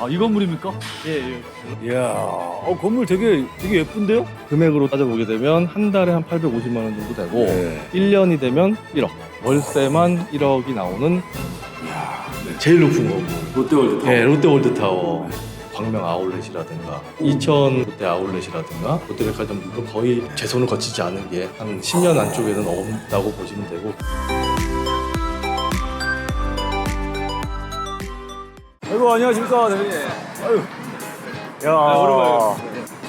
아, 이 건물입니까? 예. 이야, 건물 되게 예쁜데요? 금액으로 따져보게 되면 한 달에 한 850만 원 정도 되고 네. 1년이 되면 1억. 월세만 1억이 나오는 이야, 제일 높은 거고. 롯데월드 타워. 네, 롯데월드타워. 광명 아울렛이라든가 이천 롯데 아울렛이라든가 롯데백화점들도 거의 제 손을 거치지 않은 게 한 10년 안쪽에는 없다고 보시면 되고. 아이고, 안녕하십니까, 대표님. 아유. 야, 오랜만이에요.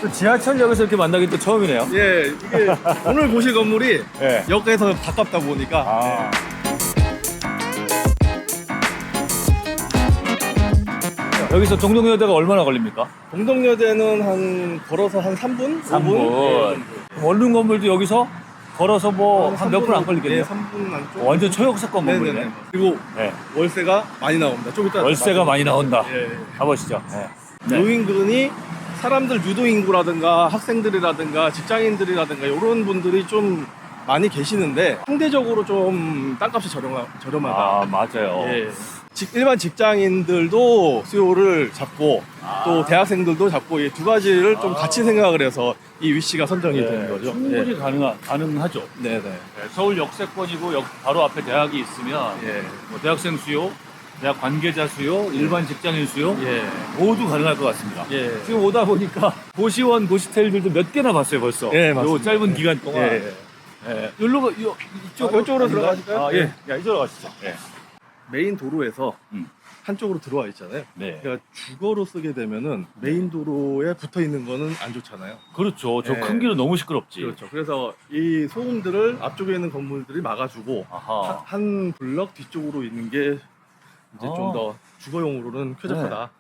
또 지하철역에서 이렇게 만나기 또 처음이네요. 예, 이게 오늘 보실 건물이 네. 역에서 가깝다 보니까 아. 여기서 동덕여대가 얼마나 걸립니까? 동덕여대는 한 걸어서 한 3분? 3분. 예. 원룸 건물도 여기서 걸어서 뭐 한 몇 분 안 걸리겠네요. 네, 3분 안쪽. 완전 초역세권 건물이네. 네네네. 그리고 네. 월세가 많이 나옵니다. 좀 이따 월세가 많이 나온다. 예. 가보시죠. 네. 노인근이 사람들 유도인구라든가 학생들이라든가 직장인들이라든가 이런 분들이 좀 많이 계시는데 상대적으로 좀 땅값이 저렴하다. 아, 맞아요. 예. 일반 직장인들도 수요를 잡고 또 대학생들도 잡고 이 두 가지를 좀 같이 생각을 해서 이 위치가 선정이 된 거죠. 충분히 가능하죠. 네네. 네, 서울 역세권이고 바로 앞에 대학이 있으면 예. 뭐 대학생 수요, 대학 관계자 수요, 일반 직장인 수요 예. 모두 가능할 것 같습니다. 예. 지금 오다 보니까 고시원, 고시텔들도 몇 개나 봤어요 벌써. 예, 요 맞습니다. 짧은 기간 동안. 예. 예. 이쪽으로 이쪽으로 들어가실까요? 아, 예. 야, 이쪽으로 가시죠. 예. 메인 도로에서 음. 한쪽으로 들어와 있잖아요. 네. 그러니까 주거로 쓰게 되면은 메인 도로에 붙어 있는 거는 안 좋잖아요. 그렇죠. 저 예. 큰 길은 너무 시끄럽지. 그렇죠. 그래서 이 소음들을 앞쪽에 있는 건물들이 막아주고 아하. 한 블럭 뒤쪽으로 있는 게 이제 아. 좀 더 주거용으로는 쾌적하다.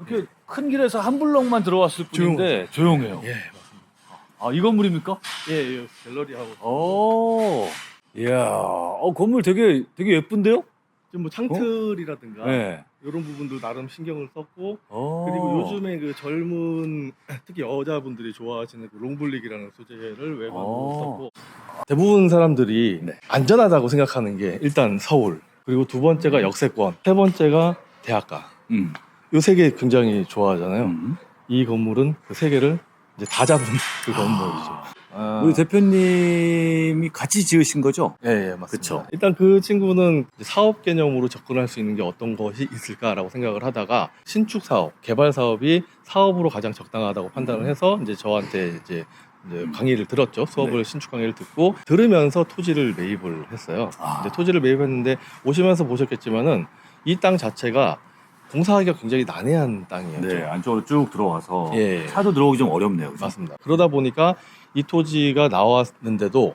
이렇게 큰 길에서 한 블럭만 들어왔을 뿐인데 조용해요. 예, 맞습니다. 아, 이 건물입니까? 예, 갤러리하고 오. 이야, 건물 되게 예쁜데요? 지금 뭐 창틀이라든가 네. 이런 부분도 나름 신경을 썼고 오. 그리고 요즘에 그 젊은 특히 여자분들이 좋아하시는 그 롱블릭이라는 소재를 외관으로 썼고 대부분 사람들이 네. 안전하다고 생각하는 게 일단 서울 그리고 두 번째가 역세권 세 번째가 대학가 음. 요 세 개 굉장히 좋아하잖아요. 음. 이 건물은 그 세 개를 이제 다 잡은 그 건물이죠. 우리 대표님이 같이 지으신 거죠? 예, 맞습니다. 그쵸. 일단 그 친구는 이제 사업 개념으로 접근할 수 있는 게 어떤 것이 있을까라고 생각을 하다가 신축 사업, 개발 사업이 사업으로 가장 적당하다고 판단을 해서 이제 저한테 이제 강의를 들었죠. 수업을 네. 신축 강의를 듣고 들으면서 토지를 매입을 했어요. 아. 근데 토지를 매입했는데 오시면서 보셨겠지만은 이 땅 자체가 공사하기가 굉장히 난해한 땅이에요. 네, 안쪽으로 쭉 들어와서 예. 차도 들어오기 좀 어렵네요. 그죠? 맞습니다. 그러다 보니까 이 토지가 나왔는데도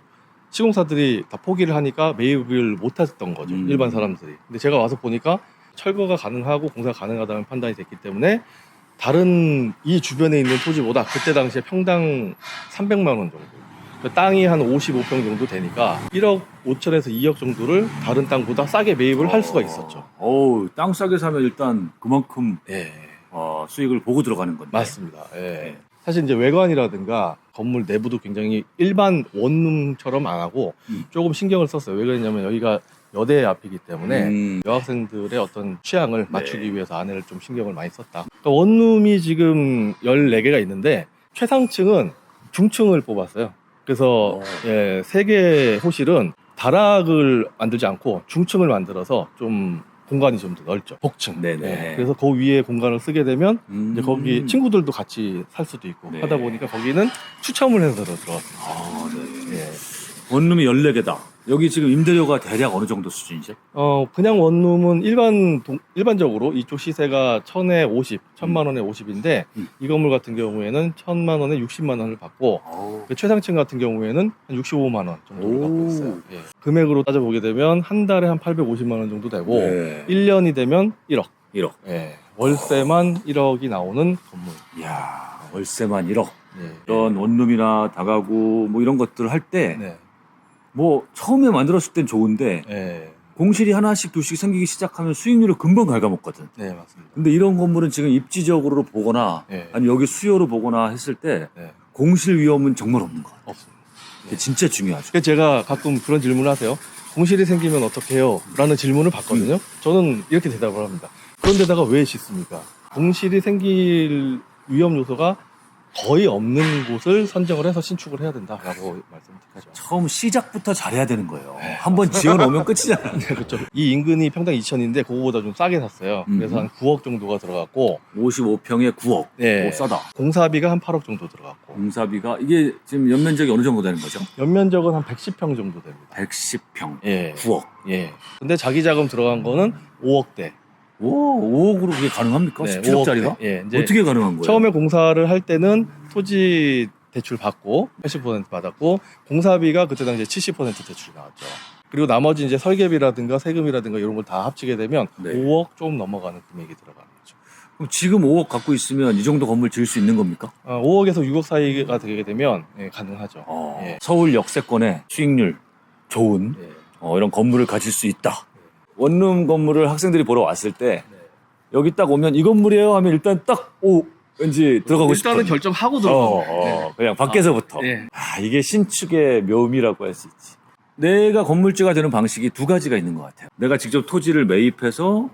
시공사들이 다 포기를 하니까 매입을 못했던 거죠. 일반 사람들이. 근데 제가 와서 보니까 철거가 가능하고 공사가 가능하다는 판단이 됐기 때문에 다른 이 주변에 있는 토지보다 그때 당시에 평당 300만 원 정도. 그 땅이 한 55평 정도 되니까 1억 5천에서 2억 정도를 다른 땅보다 싸게 매입을 할 수가 있었죠. 어우, 땅 싸게 사면 일단 그만큼 예. 수익을 보고 들어가는 건데. 맞습니다. 예. 사실 이제 외관이라든가 건물 내부도 굉장히 일반 원룸처럼 안 하고 조금 신경을 썼어요. 왜 그랬냐면 여기가 여대 앞이기 때문에 여학생들의 어떤 취향을 맞추기 위해서 안에를 좀 신경을 많이 썼다. 그러니까 원룸이 지금 14개가 있는데 최상층은 중층을 뽑았어요. 그래서 예, 3개 호실은 다락을 만들지 않고 중층을 만들어서 좀 공간이 좀 더 넓죠. 복층. 네네. 예, 그래서 그 위에 공간을 쓰게 되면 이제 거기 친구들도 같이 살 수도 있고 네. 하다 보니까 거기는 추첨을 해서 들어갔습니다. 아, 네. 예. 원룸이 14개다. 여기 지금 임대료가 대략 어느 정도 수준이죠? 그냥 원룸은 일반적으로 이쪽 시세가 1000만 원에 50인데 이 건물 같은 경우에는 1000만 원에 60만 원을 받고 그 최상층 같은 경우에는 한 65만 원 정도를 받고 있어요. 예. 금액으로 따져보게 되면 한 달에 한 850만 원 정도 되고 네. 1년이 되면 1억. 1억. 예. 월세만 1억이 나오는 건물. 이야, 월세만 1억. 예. 이런 원룸이나 다가구 뭐 이런 것들을 할 때 네. 뭐 처음에 만들었을 땐 좋은데 예. 공실이 하나씩 둘씩 생기기 시작하면 수익률을 금방 갉아먹거든. 네, 맞습니다. 근데 이런 건물은 지금 입지적으로 보거나 네. 아니면 여기 수요로 보거나 했을 때 네. 공실 위험은 정말 없는 것 같아요. 없습니다. 그게 진짜 중요하죠. 그래서 제가 가끔 그런 질문을 하세요. 공실이 생기면 어떻게 해요? 라는 질문을 받거든요. 저는 이렇게 대답을 합니다. 그런데다가 왜 짓습니까? 공실이 생길 위험 요소가 거의 없는 곳을 선정을 해서 신축을 해야 된다라고 말씀드리죠. 처음 시작부터 잘해야 되는 거예요. 한번 지어놓으면 끝이잖아요. 네, 그렇죠. 이 인근이 평당 2천인데 그거보다 좀 싸게 샀어요. 그래서 한 9억 정도가 들어갔고 55평에 9억. 네. 오, 싸다. 공사비가 한 8억 정도 들어갔고 공사비가 이게 지금 연면적이 어느 정도 되는 거죠? 연면적은 한 110평 정도 됩니다. 110평. 예. 9억. 예. 근데 자기 자금 들어간 거는 5억대. 오, 5억으로 그게 가능합니까? 네, 17억짜리가? 5억대. 예. 이제 어떻게 가능한 거예요? 처음에 공사를 할 때는 토지 대출 받고 80% 받았고 공사비가 그때 당시에 70% 대출이 나왔죠. 그리고 나머지 이제 설계비라든가 세금이라든가 이런 걸 다 합치게 되면 네. 5억 조금 넘어가는 금액이 들어가는 거죠. 그럼 지금 5억 갖고 있으면 이 정도 건물 지을 수 있는 겁니까? 5억에서 6억 사이가 되게 되면 예, 가능하죠. 예. 서울 역세권의 수익률 좋은 예. 이런 건물을 가질 수 있다. 원룸 건물을 학생들이 보러 왔을 때 여기 딱 오면 이 건물이에요 하면 일단 딱 왠지 들어가고 싶어. 일단은 결정하고 들어가요. 그냥 밖에서부터. 예. 이게 신축의 묘미라고 할 수 있지. 내가 건물주가 되는 방식이 두 가지가 있는 것 같아요. 내가 직접 토지를 매입해서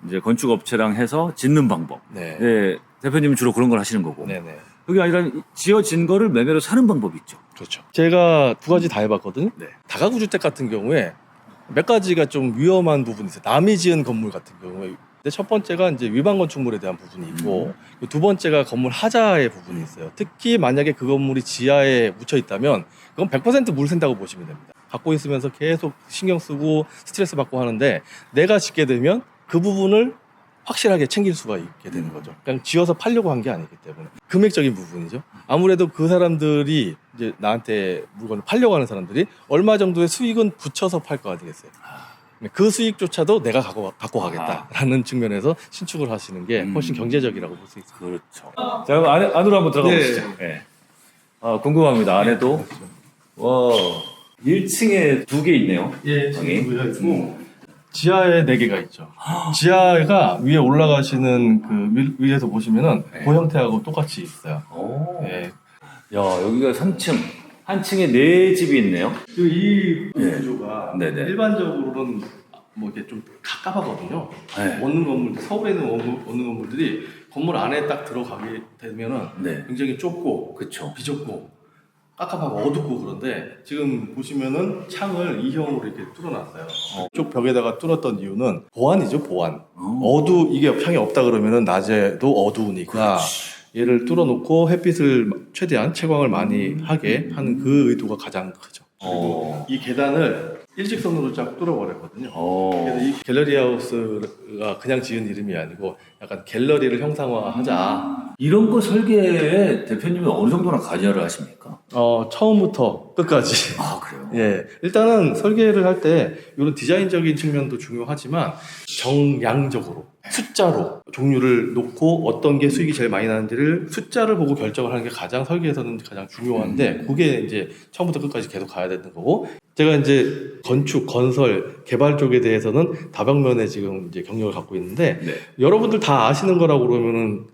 이제 건축업체랑 해서 짓는 방법. 네. 네, 대표님은 주로 그런 걸 하시는 거고. 네네. 그게 아니라 지어진 거를 매매로 사는 방법이 있죠. 그렇죠. 제가 두 가지 다 해봤거든요. 네. 다가구 주택 같은 경우에 몇 가지가 좀 위험한 부분이 있어요. 남이 지은 건물 같은 경우에. 근데 첫 번째가 이제 위반 건축물에 대한 부분이 있고 두 번째가 건물 하자의 부분이 있어요. 특히 만약에 그 건물이 지하에 묻혀 있다면 그건 100%물 샌다고 보시면 됩니다. 갖고 있으면서 계속 신경 쓰고 스트레스 받고 하는데 내가 짓게 되면 그 부분을 확실하게 챙길 수가 있게 되는 거죠. 그냥 지어서 팔려고 한 게 아니기 때문에 금액적인 부분이죠. 아무래도 그 사람들이 이제 나한테 물건을 팔려고 하는 사람들이 얼마 정도의 수익은 붙여서 팔 거 아니겠어요. 그 수익조차도 내가 갖고 가겠다라는 측면에서 신축을 하시는 게 훨씬 경제적이라고 볼 수 있어요. 그렇죠. 자, 그럼 안으로 한번 들어가 네. 보시죠. 네. 궁금합니다. 안에도. 와, 1층에 2개 있네요. 예, 방이. 지금 있고 지하에 4개가 있죠. 지하가 위에 올라가시는 그 위에서 보시면은 그 형태하고 똑같이 있어요. 오. 예. 야, 여기가 3층. 한 층에 4집이 있네요. 이 네. 구조가 네네. 일반적으로는 뭐 이게 좀 갑갑하거든요. 네. 원룸 건물들, 서울에 있는 원룸 건물들이 건물 안에 딱 들어가게 되면은 네. 굉장히 좁고 그쵸. 비좁고 깝깝하고 어둡고 그런데 지금 보시면은 창을 2형으로 이렇게 뚫어놨어요. 이쪽 벽에다가 뚫었던 이유는 보안이죠, 보안. 이게 향이 없다 그러면은 낮에도 어두우니까 얘를 뚫어놓고 햇빛을 최대한 채광을 많이 하게 하는 그 의도가 가장 크죠. 그리고 이 계단을 일직선으로 쫙 뚫어버렸거든요. 그래서 이 갤러리 하우스가 그냥 지은 이름이 아니고 약간 갤러리를 형상화하자. 이런 거 설계에 대표님은 어느 정도나 관여를 하십니까? 처음부터 끝까지. 아, 그래요? 예, 일단은 설계를 할 때 이런 디자인적인 측면도 중요하지만 정량적으로 숫자로 종류를 놓고 어떤 게 수익이 제일 많이 나는지를 숫자를 보고 결정을 하는 게 가장 설계에서는 가장 중요한데 그게 이제 처음부터 끝까지 계속 가야 되는 거고 제가 이제 건축, 건설, 개발 쪽에 대해서는 다방면에 지금 이제 경력을 갖고 있는데 네. 여러분들 다 아시는 거라고 그러면은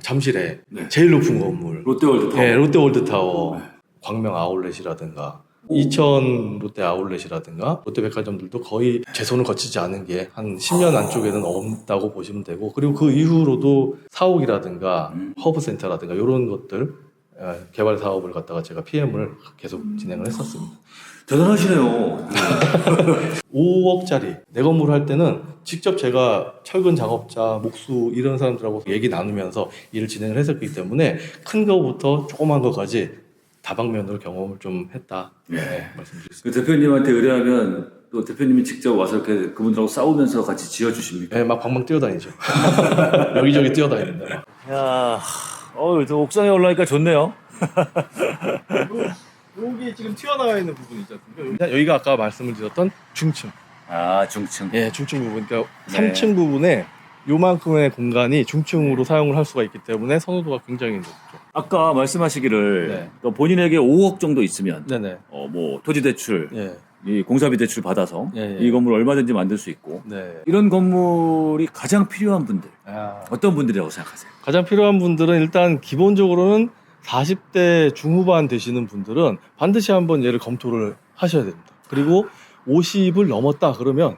잠실에 네. 제일 높은 건물 롯데월드 타워. 네, 롯데월드타워, 광명 아울렛이라든가 이천 롯데 아울렛이라든가 롯데백화점들도 거의 제 손을 거치지 않은 게 한 10년 안쪽에는 없다고 보시면 되고 그리고 그 이후로도 사옥이라든가 허브센터라든가 이런 것들 개발 사업을 갖다가 제가 PM을 계속 진행을 했었습니다. 대단하시네요. 5억짜리 내 건물 할 때는 직접 제가 철근 작업자, 목수 이런 사람들하고 얘기 나누면서 일을 진행을 했었기 때문에 큰 거부터 조그만 거까지 다방면으로 경험을 좀 했다. 네, 말씀드리겠습니다. 그 대표님한테 의뢰하면 또 대표님이 직접 와서 이렇게 그분들하고 싸우면서 같이 지어주십니까? 네, 막 방방 뛰어다니죠. 여기저기 뛰어다닙니다. 야, 저 옥상에 올라니까 좋네요. 여기 지금 튀어나와 있는 부분이 있지 않습니까? 여기가 아까 말씀을 드렸던 중층. 아, 중층. 예, 중층 부분. 그러니까 네. 3층 부분에 요만큼의 공간이 중층으로 사용을 할 수가 있기 때문에 선호도가 굉장히 높죠. 아까 말씀하시기를 네. 그러니까 본인에게 5억 정도 있으면 네네. 뭐 토지 대출, 예. 이 공사비 대출 받아서 예, 예. 이 건물 얼마든지 만들 수 있고 네. 이런 건물이 가장 필요한 분들 아, 어떤 분들이라고 생각하세요? 가장 필요한 분들은 일단 기본적으로는 40대 중후반 되시는 분들은 반드시 한번 얘를 검토를 하셔야 됩니다. 그리고 50을 넘었다 그러면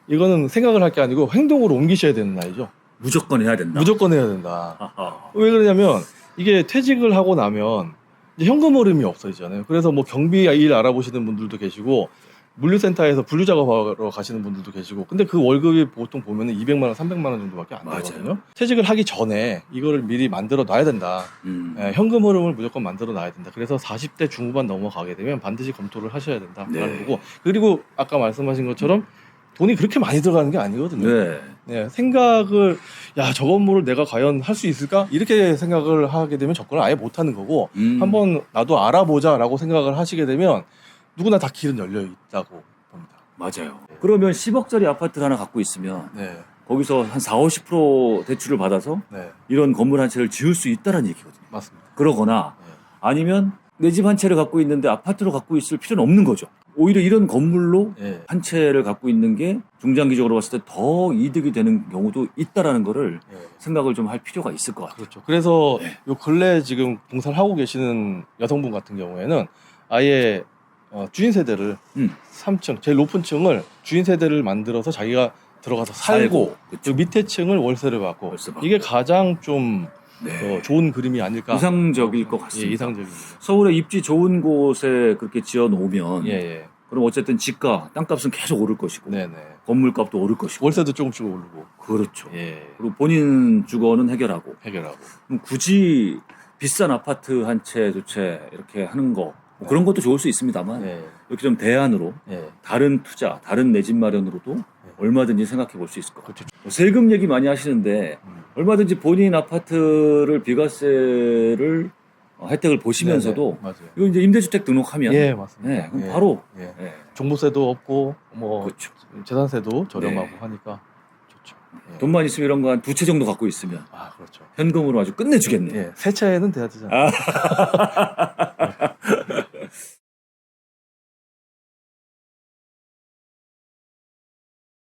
이거는 생각을 할 게 아니고 행동으로 옮기셔야 되는 나이죠. 무조건 해야 된다. 무조건 해야 된다. 아하. 왜 그러냐면 이게 퇴직을 하고 나면 이제 현금 흐름이 없어지잖아요. 그래서 뭐 경비 일 알아보시는 분들도 계시고 물류센터에서 분류 작업하러 가시는 분들도 계시고 근데 그 월급이 보통 보면은 200만 원, 300만 원 정도밖에 안 맞아요. 되거든요. 퇴직을 하기 전에 이거를 미리 만들어 놔야 된다. 현금 흐름을 무조건 만들어 놔야 된다. 그래서 40대 중후반 넘어가게 되면 반드시 검토를 하셔야 된다라는 네. 거고 그리고 아까 말씀하신 것처럼 돈이 그렇게 많이 들어가는 게 아니거든요. 네. 네, 생각을 야, 저 건물을 내가 과연 할 수 있을까? 이렇게 생각을 하게 되면 접근을 아예 못 하는 거고 한번 나도 알아보자라고 생각을 하시게 되면 누구나 다 길은 열려 있다고 봅니다. 맞아요. 그러면 10억짜리 아파트를 하나 갖고 있으면 네. 거기서 한 4~50% 대출을 받아서 네. 이런 건물 한 채를 지을 수 있다는 얘기거든요. 맞습니다. 그러거나 네. 아니면 내 집 한 채를 갖고 있는데 아파트로 갖고 있을 필요는 없는 거죠. 오히려 이런 건물로 네. 한 채를 갖고 있는 게 중장기적으로 봤을 때 더 이득이 되는 경우도 있다라는 거를 네. 생각을 좀 할 필요가 있을 것 같아요. 그렇죠. 그래서 네. 요 근래 지금 봉사를 하고 계시는 여성분 같은 경우에는 아예 주인 세대를 3층, 제일 높은 층을 주인 세대를 만들어서 자기가 들어가서 살고 그쵸. 그 밑에 층을 월세를 받고 월세 받고. 이게 가장 좀 네. 좋은 그림이 아닐까. 이상적일 것 같습니다. 예, 이상적입니다. 서울에 입지 좋은 곳에 그렇게 지어 놓으면 예, 예. 그럼 어쨌든 집가, 땅값은 계속 오를 것이고 네네. 건물값도 오를 것이고 월세도 조금씩 오르고. 그렇죠. 예. 그리고 본인 주거는 해결하고 해결하고. 그럼 굳이 비싼 아파트 한 채, 두 채 이렇게 하는 거 뭐 그런 것도 좋을 수 있습니다만 예. 이렇게 좀 대안으로 예. 다른 투자, 다른 내 집 마련으로도 얼마든지 생각해 볼 수 있을 것 같아요. 그렇죠. 세금 얘기 많이 하시는데 얼마든지 본인 아파트를 비과세를 혜택을 보시면서도 네네. 맞아요. 이거 이제 임대주택 등록하면 예, 맞습니다. 네, 그럼 예. 바로 예. 예, 종부세도 없고 뭐 그렇죠. 재산세도 저렴하고 네. 하니까 좋죠. 예. 돈만 있으면 이런 거 한 두 채 정도 갖고 있으면 아, 그렇죠. 현금으로 아주 끝내주겠네요. 예. 세 채는 돼야 되잖아요.